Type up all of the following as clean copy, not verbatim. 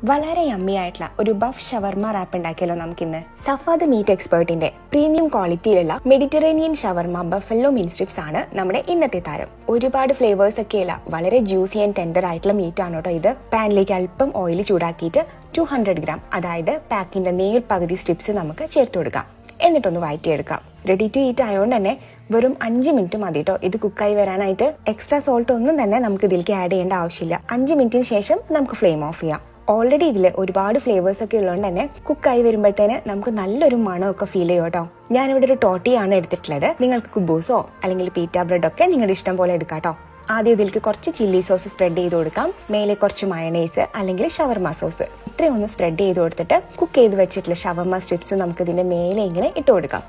വളരെ യമ്മി ആയിട്ടുള്ള ഒരു ബഫ് ഷവർമ റാപ്പ് ഉണ്ടാക്കിയല്ലോ നമുക്കിന്ന്. സഫാദ് മീറ്റ് എക്സ്പേർട്ടിന്റെ പ്രീമിയം ക്വാളിറ്റിയിലുള്ള മെഡിറ്ററേനിയൻ ഷവർമ ബഫല്ലോ മീറ്റ് സ്ട്രിപ്സ് ആണ് നമ്മുടെ ഇന്നത്തെ താരം. ഒരുപാട് ഫ്ലേവേഴ്സ് ഒക്കെയുള്ള വളരെ ജ്യൂസി ആൻഡ് ടെൻഡർ ആയിട്ടുള്ള മീറ്റ് ആണ് കേട്ടോ ഇത്. പാനിലേക്ക് അല്പം ഓയിൽ ചൂടാക്കിയിട്ട് 200 ഗ്രാം അതായത് പാക്കിന്റെ നേർ പകുതി സ്ട്രിപ്സ് നമുക്ക് ചേർത്ത് കൊടുക്കാം. എന്നിട്ടൊന്ന് വഴറ്റിയെടുക്കാം. റെഡി ടു ഈറ്റ് ആയതുകൊണ്ട് തന്നെ വെറും 5 മിനിറ്റ് മതി കേട്ടോ ഇത് കുക്കായി വരാനായിട്ട്. എക്സ്ട്രാ സോൾട്ട് ഒന്നും തന്നെ നമുക്ക് ഇതിലേക്ക് ആഡ് ചെയ്യേണ്ട ആവശ്യമില്ല. 5 മിനിറ്റിന് ശേഷം നമുക്ക് ഫ്ലെയിം ഓഫ് ചെയ്യാം. ഓൾറെഡി ഇതിൽ ഒരുപാട് ഫ്ലേവേഴ്സ് ഒക്കെ ഉള്ളതുകൊണ്ട് തന്നെ കുക്കായി വരുമ്പോഴത്തേന് നമുക്ക് നല്ലൊരു മണമൊക്കെ ഫീൽ ചെയ്യും കേട്ടോ. ഞാനിവിടെ ഒരു ടോട്ടിയാണ് എടുത്തിട്ടുള്ളത്. നിങ്ങൾക്ക് കുബൂസോ അല്ലെങ്കിൽ പീറ്റ ബ്രെഡ് ഒക്കെ നിങ്ങളുടെ ഇഷ്ടം പോലെ എടുക്കാം കേട്ടോ. ആദ്യം ഇതിലേക്ക് കുറച്ച് ചില്ലി സോസ് സ്പ്രെഡ് ചെയ്ത് കൊടുക്കാം. മേലെ കുറച്ച് മയണൈസ് അല്ലെങ്കിൽ ഷവർമ സോസ് ഇത്രയും ഒന്ന് സ്പ്രെഡ് ചെയ്ത് കൊടുത്തിട്ട് കുക്ക് ചെയ്ത് വെച്ചിട്ടുള്ള ഷവർമ സ്ട്രിപ്സ് നമുക്ക് ഇതിന്റെ മേലെ ഇങ്ങനെ ഇട്ട് കൊടുക്കാം.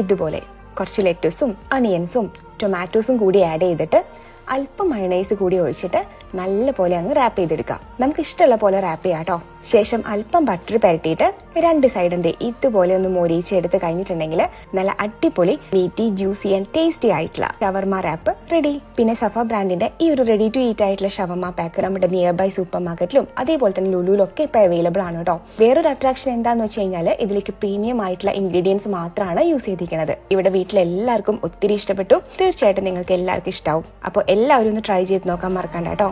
ഇതുപോലെ കുറച്ച് ലെറ്റസും അനിയൻസും ടൊമാറ്റോസും കൂടി ആഡ് ചെയ്തിട്ട് അല്പം മയണൈസ് കൂടി ഒഴിച്ചിട്ട് നല്ല പോലെ അങ്ങ് റാപ്പ് ചെയ്തെടുക്കാം. നമുക്ക് ഇഷ്ടമുള്ള പോലെ റാപ്പ് ചെയ്യാം കേട്ടോ. ശേഷം അല്പം ബട്ടർ പുരട്ടിയിട്ട് 2 സൈഡും ഇതുപോലെ ഒന്ന് മൊരിച്ചെടുത്ത് കഴിഞ്ഞിട്ടുണ്ടെങ്കിൽ നല്ല അടിപൊളി മീറ്റി ജ്യൂസി ആൻഡ് ടേസ്റ്റി ആയിട്ടുള്ള ഷവർമ റാപ്പ് റെഡി. പിന്നെ സഫ ബ്രാൻഡിന്റെ ഈ ഒരു റെഡി ടു ഈറ്റ് ആയിട്ടുള്ള ഷവർമ പാക്ക് നമ്മുടെ നിയർ ബൈ സൂപ്പർ മാർക്കറ്റിലും അതേപോലെ തന്നെ ലുലുവിലൊക്കെ ഇപ്പൊ അവൈലബിൾ ആണ് കേട്ടോ. വേറൊരു അട്രാക്ഷൻ എന്താന്ന് വെച്ച് കഴിഞ്ഞാൽ ഇതിലേക്ക് പ്രീമിയം ആയിട്ടുള്ള ഇൻഗ്രീഡിയൻസ് മാത്രമാണ് യൂസ് ചെയ്തിരിക്കുന്നത്. ഇവിടെ വീട്ടിലെല്ലാവർക്കും ഒത്തിരി ഇഷ്ടപ്പെട്ടു. തീർച്ചയായിട്ടും നിങ്ങൾക്ക് എല്ലാവർക്കും ഇഷ്ടാവും. അപ്പോൾ എല്ലാവരും ഒന്ന് ട്രൈ ചെയ്ത് നോക്കാൻ മറക്കണ്ട കേട്ടോ.